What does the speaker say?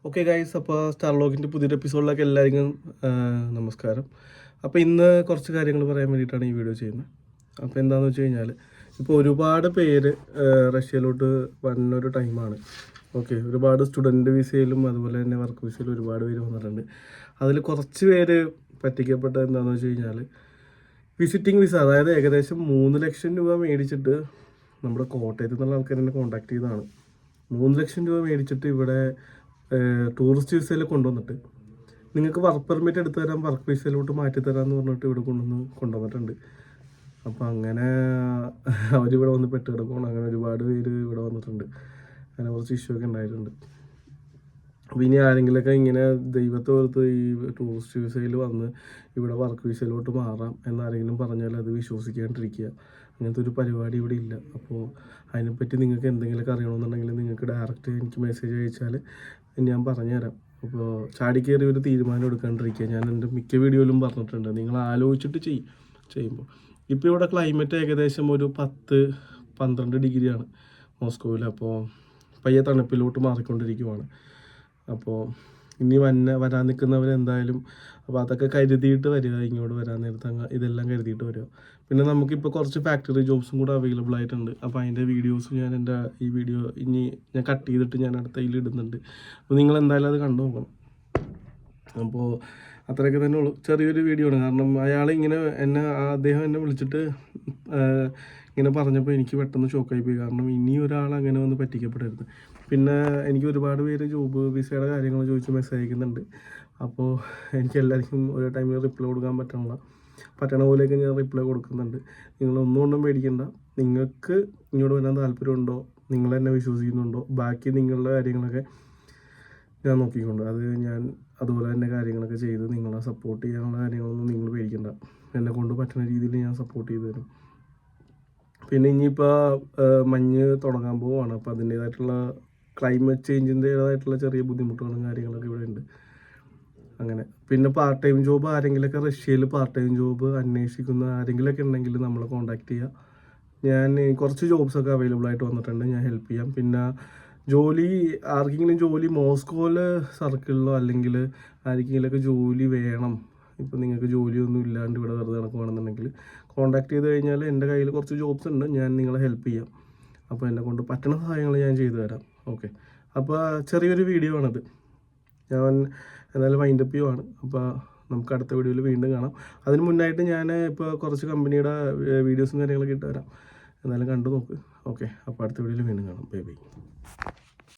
Okay guys, അപ്പോൾ സ്റ്റാർലോഗിൻ്റെ പുതിയൊരു എപ്പിസോഡിലേക്ക് എല്ലാവർക്കും നമസ്കാരം. അപ്പോൾ ഇന്ന് കുറച്ച് കാര്യങ്ങൾ പറയാൻ വേണ്ടിയിട്ടാണ് ഈ വീഡിയോ ചെയ്യുന്നത്. അപ്പോൾ എന്താണെന്ന് വെച്ച് കഴിഞ്ഞാൽ, ഇപ്പോൾ ഒരുപാട് പേര് റഷ്യയിലോട്ട് വന്നൊരു ടൈമാണ്. ഓക്കെ, ഒരുപാട് സ്റ്റുഡൻറ്റ് വിസയിലും അതുപോലെ തന്നെ വർക്ക് വിസയിലും ഒരുപാട് പേര് വന്നിട്ടുണ്ട്. അതിൽ കുറച്ച് പേര് പറ്റിക്കപ്പെട്ടത് എന്താണെന്ന് വെച്ച് കഴിഞ്ഞാൽ, വിസിറ്റിംഗ് വിസ, അതായത് ഏകദേശം 3 ലക്ഷം രൂപ മേടിച്ചിട്ട് നമ്മുടെ കോട്ടയത്ത് നിന്നുള്ള ആൾക്കാർ എന്നെ കോൺടാക്ട് ചെയ്തതാണ്. 3 ലക്ഷം രൂപ മേടിച്ചിട്ട് ഇവിടെ ടൂറിസ്റ്റ് വിസയിൽ കൊണ്ടുവന്നിട്ട് നിങ്ങൾക്ക് വർക്ക് പെർമിറ്റ് എടുത്തു തരാം, വർക്ക് വിസയിലോട്ട് മാറ്റി തരാമെന്ന് പറഞ്ഞിട്ട് ഇവിടെ കൊണ്ടുവന്നിട്ടുണ്ട്. അപ്പോൾ അങ്ങനെ അവരിവിടെ വന്ന് പെട്ട് കിടക്കണം. അങ്ങനെ ഒരുപാട് പേര് ഇവിടെ വന്നിട്ടുണ്ട്. അങ്ങനെ കുറച്ച് ഇഷ്യൂ ഒക്കെ ഉണ്ടായിട്ടുണ്ട്. അപ്പോൾ ഇനി ആരെങ്കിലുമൊക്കെ ഇങ്ങനെ ദൈവത്തെ ഓർത്ത് ഈ ടൂറിസ്റ്റ് വിസയിൽ വന്ന് ഇവിടെ വർക്ക് വിസയിലോട്ട് മാറാം എന്നാരെങ്കിലും പറഞ്ഞാൽ അത് വിശ്വസിക്കാണ്ടിരിക്കുക. അങ്ങനത്തെ ഒരു പരിപാടി ഇവിടെ ഇല്ല. അപ്പോൾ അതിനെപ്പറ്റി നിങ്ങൾക്ക് എന്തെങ്കിലുമൊക്കെ അറിയണമെന്നുണ്ടെങ്കിൽ നിങ്ങൾക്ക് ഡയറക്റ്റ് എനിക്ക് മെസ്സേജ് അയച്ചാൽ ഞാൻ പറഞ്ഞുതരാം. അപ്പോൾ ചാടിക്കയറി ഒരു തീരുമാനം എടുക്കാണ്ടിരിക്കുക. ഞാൻ എൻ്റെ മിക്ക വീഡിയോയിലും പറഞ്ഞിട്ടുണ്ട്, നിങ്ങൾ ആലോചിച്ചിട്ട് ചെയ്യുമ്പോൾ. ഇപ്പോൾ ഇവിടെ ക്ലൈമറ്റ് ഏകദേശം ഒരു 10-12 ഡിഗ്രിയാണ് മോസ്കോയിൽ. അപ്പോൾ പയ്യെ തണുപ്പിലോട്ട് മാറിക്കൊണ്ടിരിക്കുവാണ്. അപ്പോൾ ഇനി വരാൻ നിൽക്കുന്നവരെന്തായാലും അപ്പോൾ അതൊക്കെ കരുതിയിട്ട് വരിക. ഇങ്ങോട്ട് വരാൻ നേരത്തെ ഇതെല്ലാം കരുതിയിട്ട് വരിക. പിന്നെ നമുക്കിപ്പോൾ കുറച്ച് ഫാക്ടറി ജോബ്സും കൂടെ അവൈലബിൾ ആയിട്ടുണ്ട്. അപ്പോൾ അതിൻ്റെ വീഡിയോസ് ഞാൻ എൻ്റെ ഈ വീഡിയോ ഇനി ഞാൻ കട്ട് ചെയ്തിട്ട് ഞാൻ അടുത്ത ഇതിൽ ഇടുന്നുണ്ട്. അപ്പോൾ നിങ്ങൾ എന്തായാലും അത് കണ്ടു നോക്കണം. അപ്പോൾ അത്രയൊക്കെ തന്നെ ഉള്ളൂ. ചെറിയൊരു വീഡിയോ ആണ്. കാരണം അയാൾ ഇങ്ങനെ അദ്ദേഹം എന്നെ വിളിച്ചിട്ട് ഇങ്ങനെ പറഞ്ഞപ്പോൾ എനിക്ക് പെട്ടെന്ന് ഷോക്കായി പോയി. കാരണം ഇനി ഒരാൾ അങ്ങനെ വന്ന് പറ്റിക്കപ്പെടരുത്. പിന്നെ എനിക്ക് ഒരുപാട് പേര് ജോബ് വിസയുടെ കാര്യങ്ങൾ ചോദിച്ച് മെസ്സേജ് അയക്കുന്നുണ്ട്. അപ്പോൾ എനിക്ക് എല്ലാവർക്കും ഒരു ടൈമിൽ റിപ്ലൈ കൊടുക്കാൻ പറ്റണ പോലെയൊക്കെ ഞാൻ റിപ്ലൈ കൊടുക്കുന്നുണ്ട്. നിങ്ങളൊന്നുകൊണ്ടും പേടിക്കണ്ട. നിങ്ങൾക്ക് ഇങ്ങോട്ട് വരാൻ താല്പര്യമുണ്ടോ, നിങ്ങൾ എന്നെ വിശ്വസിക്കുന്നുണ്ടോ, ബാക്കി നിങ്ങളുടെ കാര്യങ്ങളൊക്കെ ഞാൻ നോക്കിക്കൊണ്ട് ഞാൻ അതുപോലെ തന്നെ കാര്യങ്ങളൊക്കെ ചെയ്ത് നിങ്ങളെ സപ്പോർട്ട് ചെയ്യാനുള്ള കാര്യങ്ങളൊന്നും നിങ്ങൾ പേടിക്കണ്ട. എന്നെ കൊണ്ട് പറ്റുന്ന രീതിയിൽ ഞാൻ സപ്പോർട്ട് ചെയ്തു തരും. പിന്നെ ഇനിയിപ്പോൾ മഞ്ഞ് തുടങ്ങാൻ പോവുകയാണ്. അപ്പോൾ അതിൻ്റേതായിട്ടുള്ള ക്ലൈമറ്റ് ചേഞ്ചിൻ്റേതായിട്ടുള്ള ചെറിയ ബുദ്ധിമുട്ടുകളും കാര്യങ്ങളൊക്കെ ഇവിടെ ഉണ്ട്. അങ്ങനെ പിന്നെ പാർട്ട് ടൈം ജോബ് ആരെങ്കിലുമൊക്കെ റഷ്യയിൽ പാർട്ട് ടൈം ജോബ് അന്വേഷിക്കുന്ന ആരെങ്കിലുമൊക്കെ ഉണ്ടെങ്കിൽ നമ്മളെ കോൺടാക്ട് ചെയ്യുക. ഞാൻ കുറച്ച് ജോബ്സൊക്കെ അവൈലബിൾ ആയിട്ട് വന്നിട്ടുണ്ട്, ഞാൻ ഹെൽപ്പ് ചെയ്യാം. പിന്നെ ആർക്കെങ്കിലും ജോലി മോസ്കോയിൽ സർക്കിളിലോ അല്ലെങ്കിൽ ആർക്കെങ്കിലുമൊക്കെ ജോലി വേണം, ഇപ്പോൾ നിങ്ങൾക്ക് ജോലിയൊന്നും ഇല്ലാണ്ട് ഇവിടെ വെറുതെ നടക്കുകയാണെന്നുണ്ടെങ്കിൽ കോൺടാക്ട് ചെയ്ത് കഴിഞ്ഞാൽ എൻ്റെ കയ്യിൽ കുറച്ച് ജോബ്സ് ഉണ്ട്, ഞാൻ നിങ്ങളെ ഹെൽപ്പ് ചെയ്യാം. അപ്പോൾ എന്നെ കൊണ്ട് പറ്റുന്ന സഹായങ്ങൾ ഞാൻ ചെയ്തു തരാം. ഓക്കെ, അപ്പോൾ ചെറിയൊരു വീഡിയോ ആണത്. ഞാൻ എന്തായാലും വൈൻഡപ്പ് ചെയ്യുവാണ്. അപ്പോൾ നമുക്ക് അടുത്ത വീഡിയോയിൽ വീണ്ടും കാണാം. അതിന് മുന്നായിട്ട് ഞാൻ ഇപ്പോൾ കുറച്ച് കമ്പനിയുടെ വീഡിയോസും കാര്യങ്ങളൊക്കെ ഇട്ട് തരാം. എന്തായാലും കണ്ടു നോക്ക്. ഓക്കെ, അപ്പോൾ അടുത്ത വീഡിയോയിൽ വീണ്ടും കാണാം. Bye bye.